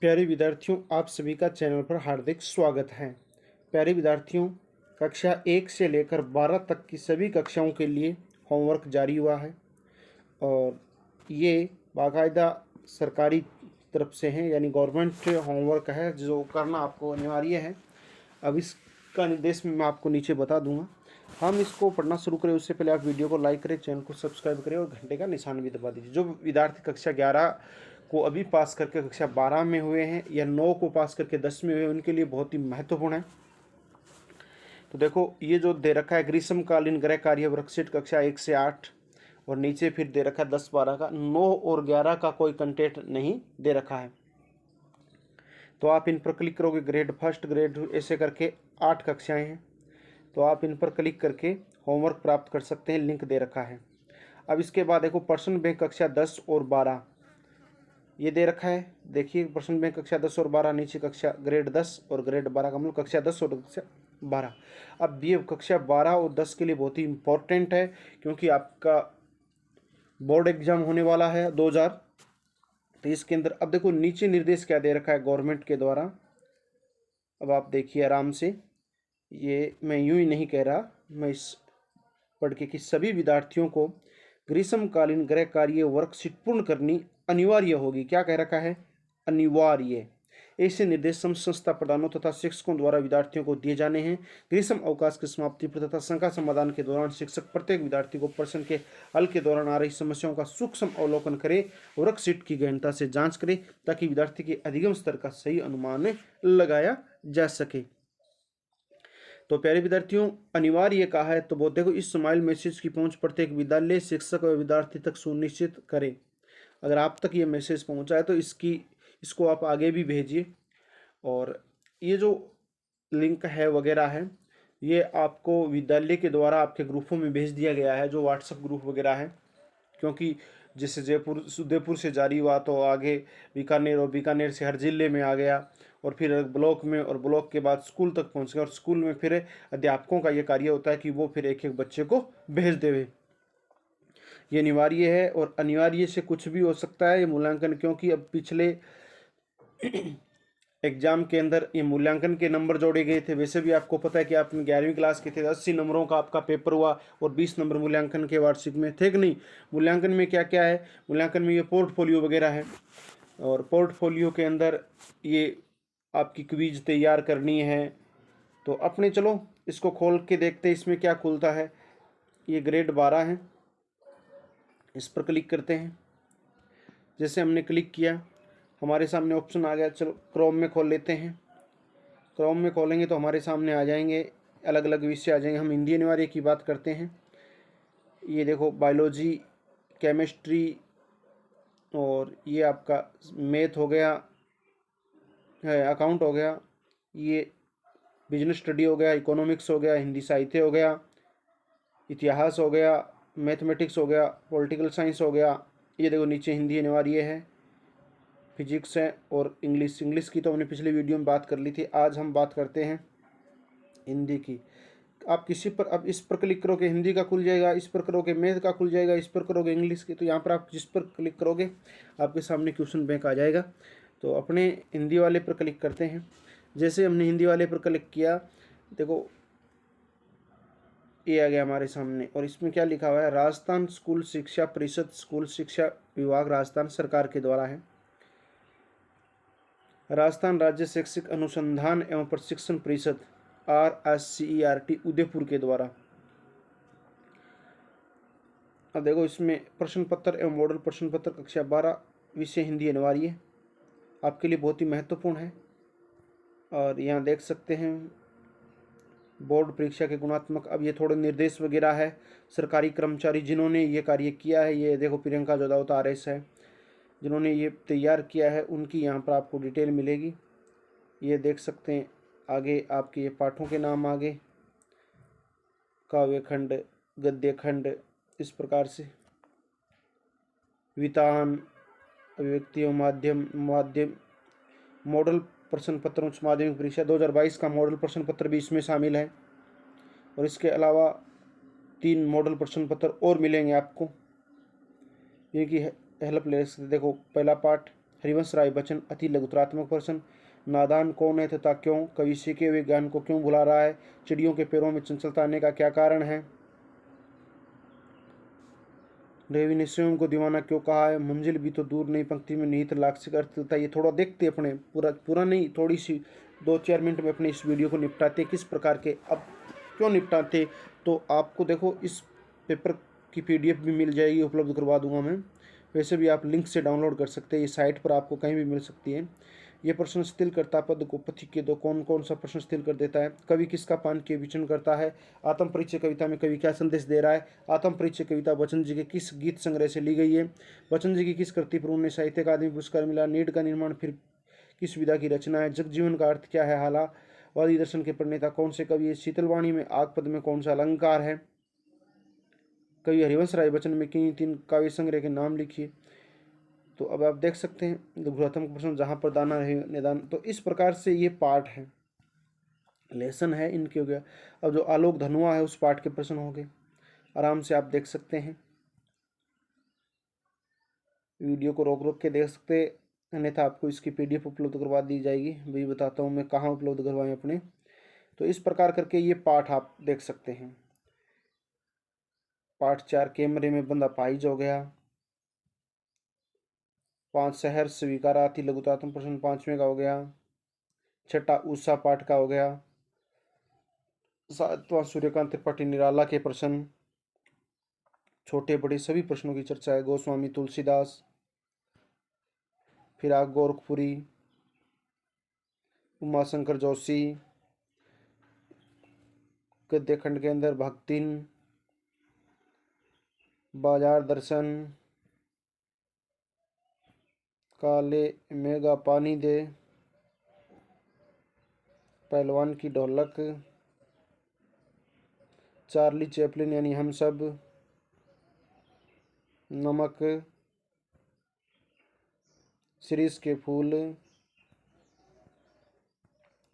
प्यारे विद्यार्थियों, आप सभी का चैनल पर हार्दिक स्वागत है। प्यारे विद्यार्थियों, कक्षा 1 से लेकर 12 तक की सभी कक्षाओं के लिए होमवर्क जारी हुआ है और ये बाकायदा सरकारी तरफ से है, यानी गवर्नमेंट होमवर्क है जो करना आपको अनिवार्य है। अब इसका निर्देश मैं आपको नीचे बता दूंगा। हम इसको पढ़ना शुरू करें उससे पहले आप वीडियो को लाइक करें, चैनल को सब्सक्राइब करें और घंटे का निशान भी दबा दीजिए। जो विद्यार्थी कक्षा 11 को अभी पास करके कक्षा 12 में हुए हैं या 9 को पास करके 10 में हुए हैं, उनके लिए बहुत ही महत्वपूर्ण है। तो देखो, ये जो दे रखा है ग्रीष्मकालीन गृह कार्य वर्कशीट कक्षा 1 से 8, और नीचे फिर दे रखा है 10-12 का। 9 और 11 का कोई कंटेंट नहीं दे रखा है, तो आप इन पर क्लिक करोगे। ग्रेड फर्स्ट, ग्रेड ऐसे करके 8 कक्षाएं हैं, तो आप इन पर क्लिक करके होमवर्क प्राप्त कर सकते हैं। लिंक दे रखा है। अब इसके बाद देखो, पर्सन बैंक कक्षा 10 और 12 ये दे रखा है। देखिए, पर्सन बैंक कक्षा 10 और 12, नीचे कक्षा ग्रेड 10 और ग्रेड 12 का, मतलब कक्षा 10 और कक्षा 12। अब ये कक्षा 12 और 10 के लिए बहुत ही इम्पोर्टेंट है, क्योंकि आपका बोर्ड एग्जाम होने वाला है 2000। तो इसके अंदर अब देखो नीचे निर्देश क्या दे रखा है गवर्नमेंट के द्वारा। अब आप देखिए आराम से, ये मैं यूं ही नहीं कह रहा, मैं इस पढ़ के कि सभी विद्यार्थियों को ग्रीष्मकालीन गृह कार्य वर्कशीट पूर्ण करनी अनिवार्य होगी। क्या कह रखा है? अनिवार्य। ऐसे निर्देश संस्था प्रधानों तथा शिक्षकों द्वारा विद्यार्थियों को दिए जाने हैं। ग्रीष्म अवकाश की समाप्ति पर तथा शंका समाधान के दौरान शिक्षक प्रत्येक विद्यार्थी को प्रश्न के हल के दौरान आ रही समस्याओं का सूक्ष्म अवलोकन करे, वर्कशीट की गहनता से जांच करे, ताकि विद्यार्थी के अधिगम स्तर का सही अनुमान लगाया जा सके। तो प्यारे विद्यार्थियों, अनिवार्य कहा है तो वो देखो, इस स्माइल मैसेज की पहुंच प्रत्येक विद्यालय, शिक्षक और विद्यार्थी तक सुनिश्चित करें। अगर आप तक ये मैसेज पहुंचा है तो इसको आप आगे भी भेजिए। और ये जो लिंक है वगैरह है, ये आपको विद्यालय के द्वारा आपके ग्रुपों में भेज दिया गया है, जो व्हाट्सएप ग्रुप वगैरह है। क्योंकि जैसे उदयपुर से जारी हुआ तो आगे बीकानेर, और बीकानेर से हर जिले में आ गया, और फिर ब्लॉक में, और ब्लॉक के बाद स्कूल तक पहुंच गया, और स्कूल में फिर अध्यापकों का ये कार्य होता है कि वो फिर एक एक बच्चे को भेज देवे। ये अनिवार्य है, और अनिवार्य से कुछ भी हो सकता है ये मूल्यांकन, क्योंकि अब पिछले एग्जाम के अंदर ये मूल्यांकन के नंबर जोड़े गए थे। वैसे भी आपको पता है कि आप 11वीं क्लास के थे, 80 नंबरों का आपका पेपर हुआ और 20 नंबर मूल्यांकन के वार्षिक में थे कि नहीं। मूल्यांकन में क्या क्या है? मूल्यांकन में ये पोर्टफोलियो वगैरह है, और पोर्टफोलियो के अंदर ये आपकी क्विज तैयार करनी है। तो अपने चलो इसको खोल के देखते हैं इसमें क्या खुलता है। ये ग्रेड 12 है, इस पर क्लिक करते हैं। जैसे हमने क्लिक किया, हमारे सामने ऑप्शन आ गया। चलो क्रोम में खोल लेते हैं। क्रोम में खोलेंगे तो हमारे सामने आ जाएंगे, अलग अलग विषय आ जाएंगे। हम हिंदी अनिवार्य की बात करते हैं। ये देखो, बायोलॉजी, केमिस्ट्री, और ये आपका मैथ हो गया है, अकाउंट हो गया, ये बिजनेस स्टडी हो गया, इकोनॉमिक्स हो गया, हिंदी साहित्य हो गया, इतिहास हो गया, मैथमेटिक्स हो गया, पॉलिटिकल साइंस हो गया। ये देखो नीचे हिंदी अनिवार्य है, फिजिक्स है, और इंग्लिश की तो हमने पिछली वीडियो में बात कर ली थी। आज हम बात करते हैं हिंदी की। आप किसी पर, अब इस पर क्लिक करोगे हिंदी का खुल जाएगा, इस पर करोगे मैथ का खुल जाएगा, इस पर करोगे इंग्लिश की। तो यहाँ पर आप जिस पर क्लिक करोगे आपके सामने क्वेश्चन बैंक आ जाएगा। तो अपने हिंदी वाले पर क्लिक करते हैं। जैसे हमने हिंदी वाले पर क्लिक किया, देखो ये आ गया हमारे सामने, और इसमें क्या लिखा हुआ है? राजस्थान स्कूल शिक्षा परिषद, स्कूल शिक्षा विभाग राजस्थान सरकार के द्वारा है। राजस्थान राज्य शैक्षिक अनुसंधान एवं प्रशिक्षण परिषद RSCERT उदयपुर के द्वारा। अब देखो, इसमें प्रश्न पत्र एवं मॉडल प्रश्न पत्र कक्षा 12 विषय हिंदी अनिवार्य आपके लिए बहुत ही महत्वपूर्ण है। और यहाँ देख सकते हैं बोर्ड परीक्षा के गुणात्मक। अब ये थोड़े निर्देश वगैरह है सरकारी कर्मचारी जिन्होंने ये कार्य किया है। ये देखो, प्रियंका जोदावत RS है जिन्होंने ये तैयार किया है, उनकी यहाँ पर आपको डिटेल मिलेगी। ये देख सकते हैं आगे आपके ये पाठों के नाम आगे, काव्य खंड, गद्य खंड, इस प्रकार से वितान, अभिव्यक्ति एवं माध्यम मॉडल प्रश्न पत्र उच्च माध्यमिक परीक्षा 2022 का मॉडल प्रश्न पत्र भी इसमें शामिल है। और इसके अलावा 3 मॉडल प्रश्न पत्र और मिलेंगे आपको, जिनकी हेल्प ले सकते। देखो, पहला पार्ट हरिवंश राय बच्चन अति लघुतरात्मक प्रश्न। नादान कौन है तथा क्यों? कवि सीखे हुए ज्ञान को क्यों भुला रहा है? चिड़ियों के पैरों में चंचलता आने का क्या कारण है? देवी ने स्वयं को दीवाना क्यों कहा है? मंजिल भी तो दूर नहीं पंक्ति में निहित लाक्षिक अर्थ था। ये थोड़ा देखते अपने पूरा पूरा नहीं, थोड़ी सी 2-4 मिनट में अपने इस वीडियो को निपटाते किस प्रकार के। अब क्यों निपटाते, तो आपको देखो इस पेपर की PDF भी मिल जाएगी, उपलब्ध करवा दूंगा मैं। वैसे भी आप लिंक से डाउनलोड कर सकते हैं, ये साइट पर आपको कहीं भी मिल सकती है। ये प्रश्न स्थिल करता पद को पथि के दो, कौन कौन सा प्रश्न स्थिल कर देता है? कवि किसका पान के विचरण करता है? आत्म परिचय कविता में कवि क्या संदेश दे रहा है? आत्म परिचय कविता बच्चन जी के किस गीत संग्रह से ली गई है? बच्चन जी की किस कृति पर उन्हें साहित्य अकादमी पुरस्कार मिला? नीड का निर्माण फिर किस विधा की रचना है? जगजीवन का अर्थ क्या है? हालावादी दर्शन के प्रणेता कौन से कवि है? शीतलवाणी में आग पद में कौन सा अलंकार है? कवि हरिवंश राय बच्चन में किन्हीं 3 काव्य संग्रह के नाम लिखिए। तो अब आप देख सकते हैं लघुत्तम प्रश्न जहाँ पर दाना है निदान। तो इस प्रकार से ये पाठ है, लेसन है इनके हो गया। अब जो आलोक धनुआ है उस पाठ के प्रश्न हो गए, आराम से आप देख सकते हैं, वीडियो को रोक रोक के देख सकते हैं, अन्यथा आपको इसकी PDF उपलब्ध करवा दी जाएगी। वही बताता हूँ मैं कहाँ उपलब्ध करवाएं अपने। तो इस प्रकार करके ये पाठ आप देख सकते हैं। पाठ 4 कैमरे में बंदा पाइज हो गया। 5 शहर स्वीकाराति लघुतात्म प्रश्न 5वें का हो गया। 6 उषा पाठ का हो गया। 7वां सूर्यकांत त्रिपाठी निराला के प्रश्न, छोटे बड़े सभी प्रश्नों की चर्चा है। गोस्वामी तुलसीदास, फिराक गोरखपुरी, उमाशंकर जोशी, गद्य खंड के अंदर भक्तिन, बाजार दर्शन, काले मेगा पानी दे, पहलवान की ढोलक, चार्ली चैपलिन यानी हम सब, नमक, शिरीष के फूल,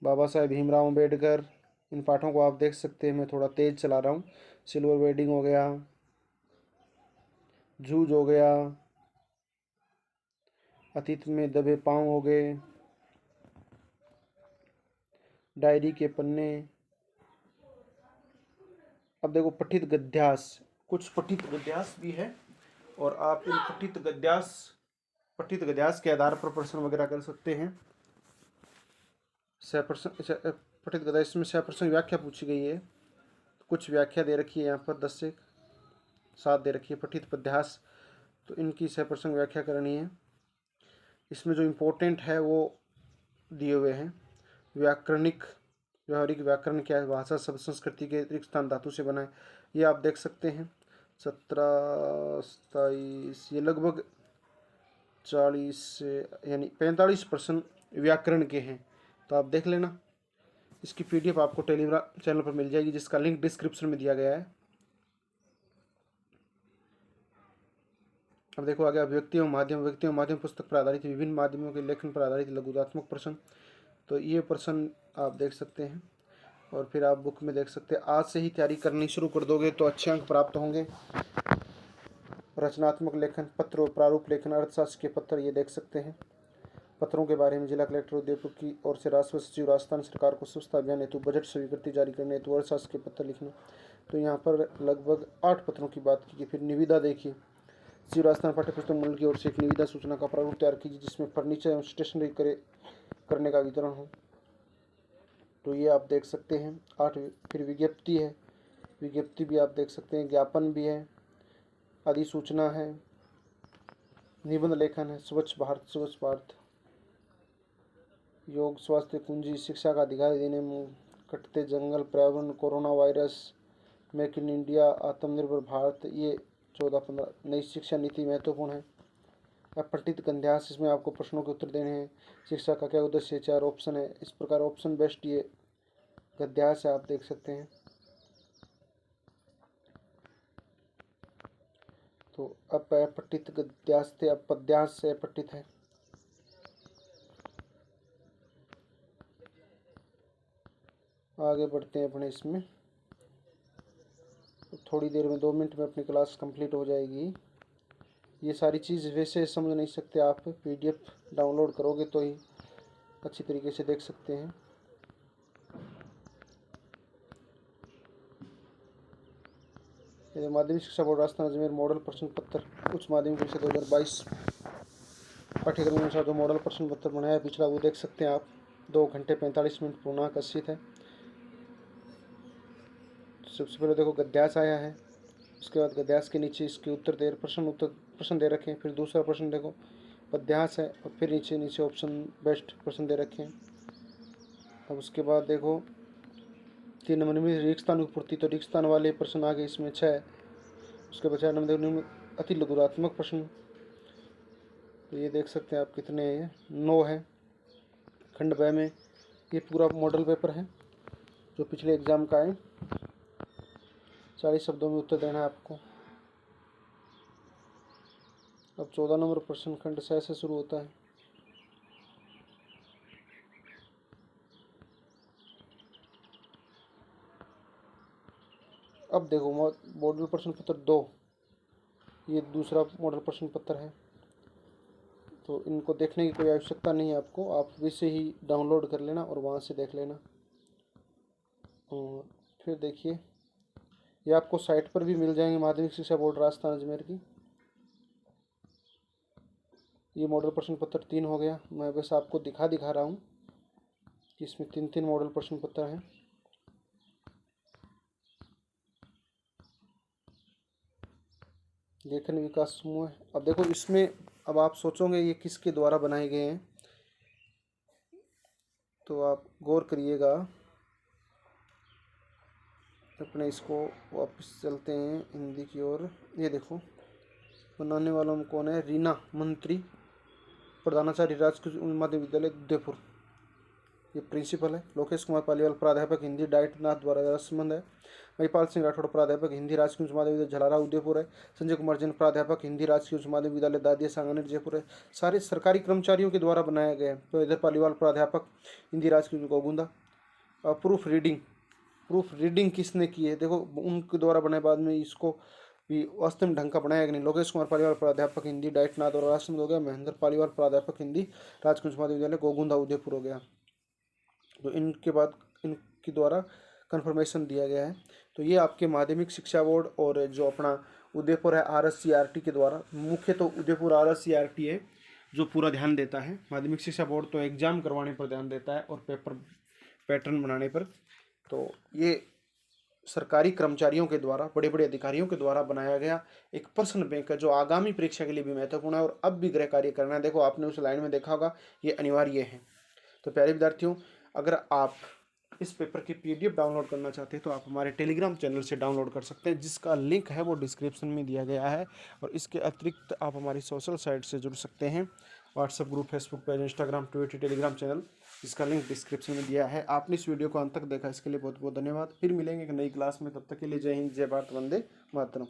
बाबा साहेब भीमराव अम्बेडकर। इन पाठों को आप देख सकते हैं, मैं थोड़ा तेज चला रहा हूँ। सिल्वर वेडिंग हो गया, जूझ हो गया, अतीत में दबे पांव हो गए, डायरी के पन्ने। अब देखो पठित गद्यास, कुछ पठित गद्यास भी है और आप इन पठित गद्यास के आधार पर प्रश्न वगैरह कर सकते हैं। पठित गद्य इसमें 6% व्याख्या पूछी गई है, कुछ व्याख्या दे रखी है यहाँ पर 10 से 7 दे रखी है। पठित पद्यास तो इनकी 6% व्याख्या करनी है। इसमें जो इम्पोर्टेंट है वो दिए हुए हैं। व्याकरणिक व्यवहारिक व्याकरण क्या है? भाषा शब्द संस्कृति के रिक्त स्थान धातु से बना है, ये आप देख सकते हैं। 17, 27, ये लगभग 40 से यानी 45% व्याकरण के हैं। तो आप देख लेना, इसकी PDF आपको टेलीग्राम चैनल पर मिल जाएगी, जिसका लिंक डिस्क्रिप्शन में दिया गया है। अब देखो आगे, व्यक्ति एवं माध्यम पुस्तक पर आधारित विभिन्न माध्यमों के लेखन पर आधारित लघुतात्मक प्रश्न। तो ये प्रश्न आप देख सकते हैं और फिर आप बुक में देख सकते हैं। आज से ही तैयारी करनी शुरू कर दोगे तो अच्छे अंक प्राप्त होंगे। रचनात्मक लेखन, पत्र और प्रारूप लेखन, अर्थशास्त्र के पत्र ये देख सकते हैं। पत्रों के बारे में जिला कलेक्टर उदयपुर की ओर से राजस्व सचिव राजस्थान सरकार को स्वच्छता अभियान हेतु बजट स्वीकृति जारी करने हेतु अर्थशास्त्र के पत्र लिखना। तो यहाँ पर लगभग 8 पत्रों की बात की। फिर निविदा देखिए, श्री राजस्थान पाठ्यपुस्तक मंडल की ओर से एक निविदा सूचना का प्रारूप तैयार कीजिए जिसमें फर्नीचर एवं स्टेशनरी करने का वितरण हो। तो ये आप देख सकते हैं 8। फिर विज्ञप्ति है, विज्ञप्ति भी आप देख सकते हैं, ज्ञापन भी है, अधिसूचना है, निबंध लेखन है, स्वच्छ भारत, योग, स्वास्थ्य, कुंजी, शिक्षा का अधिकार देने में, कटते जंगल, पर्यावरण, corona virus, make in India, आत्मनिर्भर भारत, ये 14-15। नई शिक्षा नीति महत्वपूर्ण है। अपठित गद्यांश, इसमें आपको प्रश्नों के उत्तर देने हैं। शिक्षा का क्या उद्देश्य है? 4 ऑप्शन है, इस प्रकार ऑप्शन बेस्ड ये गद्यांश है, आप देख सकते हैं। तो अपठित गद्यांश थे, अब पद्यांश से अपठित है। आगे बढ़ते हैं अपने इसमें, थोड़ी देर में 2 मिनट में अपनी क्लास कंप्लीट हो जाएगी। ये सारी चीज़ वैसे समझ नहीं सकते आप, PDF डाउनलोड करोगे तो ही अच्छी तरीके से देख सकते हैं। ये माध्यमिक शिक्षा बोर्ड राजस्थान अजमेर मॉडल प्रश्न पत्र उच्च माध्यमिक परीक्षा 2022 पाठ्यक्रम के अनुसार जो मॉडल प्रश्न पत्र बनाया पिछला वो देख सकते हैं आप। 2 घंटे 45 मिनट पूर्णांक 80 है। सबसे पहले देखो गद्यास आया है, उसके बाद गद्यास के नीचे इसके उत्तर प्रश्न दे रखे हैं। फिर दूसरा प्रश्न देखो पद्यास है और फिर नीचे नीचे ऑप्शन बेस्ट प्रश्न दे रखे हैं। अब उसके बाद देखो 3 नंबर में रिक्त स्थान की पूर्ति, तो रिक्त स्थान वाले प्रश्न आगे इसमें 6 है। उसके बाद 4 नंबर अति लघुरात्मक प्रश्न, तो ये देख सकते हैं आप कितने हैं, ये 9 है। खंड ब में ये पूरा मॉडल पेपर है जो पिछले एग्जाम का है। 40 शब्दों में उत्तर देना है आपको। अब 14 नंबर प्रश्न खंड स से शुरू होता है। अब देखो मॉडल प्रश्न पत्र 2, ये दूसरा मॉडल प्रश्न पत्र है, तो इनको देखने की कोई आवश्यकता नहीं है आपको, आप वैसे ही डाउनलोड कर लेना और वहाँ से देख लेना। और फिर देखिए ये आपको साइट पर भी मिल जाएंगे, माध्यमिक शिक्षा बोर्ड राजस्थान अजमेर की। ये मॉडल प्रश्न पत्र 3 हो गया। मैं बस आपको दिखा रहा हूँ कि इसमें 3 मॉडल प्रश्न पत्र हैं। लेखन विकास समूह। अब देखो इसमें, अब आप सोचोगे ये किसके द्वारा बनाए गए हैं, तो आप गौर करिएगा। अपने इसको वापस चलते हैं हिंदी की ओर। ये देखो बनाने वालों में कौन है, रीना मंत्री, प्रधानाचार्य राजकीय माध्यमिक विद्यालय उदयपुर, ये प्रिंसिपल है। लोकेश कुमार पालीवाल प्राध्यापक हिंदी डाइट नाथ द्वारा संबंध है। महिपाल सिंह राठौड़ प्राध्यापक हिंदी राजकीय उच्च माध्यमिक विद्यालय झलारा उदयपुर है। संजय कुमार जैन प्राध्यापक हिंदी राजकीय उच्च माध्यमिक विद्यालय दादिया सांगानेर जयपुर है। सारे सरकारी कर्मचारियों के द्वारा बनाया गया है। तो इधर पालीवाल प्राध्यापक हिंदी राजकीय गोगुंदा। प्रूफ रीडिंग किसने की है, देखो उनके द्वारा बनाए, बाद में इसको भी वास्तव में ढंग का बनाया कि नहीं। लोकेश कुमार पालीवाल प्राध्यापक हिंदी डाइट नाथ और राजसमंद हो गया। महेंद्र पालीवाल प्राध्यापक हिंदी राजकीय उच्च माध्यमिक विद्यालय गोगुंदा उदयपुर हो गया। तो इनके बाद इनके द्वारा कंफर्मेशन दिया गया है। तो ये आपके माध्यमिक शिक्षा बोर्ड और जो अपना उदयपुर है RSCRT के द्वारा, मुख्य तो उदयपुर RSCRT है जो पूरा ध्यान देता है। माध्यमिक शिक्षा बोर्ड तो एग्जाम करवाने पर ध्यान देता है और पेपर पैटर्न बनाने पर। तो ये सरकारी कर्मचारियों के द्वारा, बड़े बड़े अधिकारियों के द्वारा बनाया गया एक प्रश्न बैंक है जो आगामी परीक्षा के लिए भी महत्वपूर्ण है और अब भी गृह कार्य करना है। देखो आपने उस लाइन में देखा होगा, ये अनिवार्य है। तो प्यारे विद्यार्थियों, अगर आप इस पेपर की PDF डाउनलोड करना चाहते हैं तो आप हमारे टेलीग्राम चैनल से डाउनलोड कर सकते हैं, जिसका लिंक है वो डिस्क्रिप्शन में दिया गया है। और इसके अतिरिक्त आप हमारी सोशल साइट से जुड़ सकते हैं, WhatsApp group, Facebook page, Instagram, Twitter, Telegram channel, इसका लिंक डिस्क्रिप्शन में दिया है। आपने इस वीडियो को अंत तक देखा, इसके लिए बहुत बहुत धन्यवाद। फिर मिलेंगे एक नई क्लास में, तब तक के लिए जय हिंद, जय भारत, वंदे मातरम।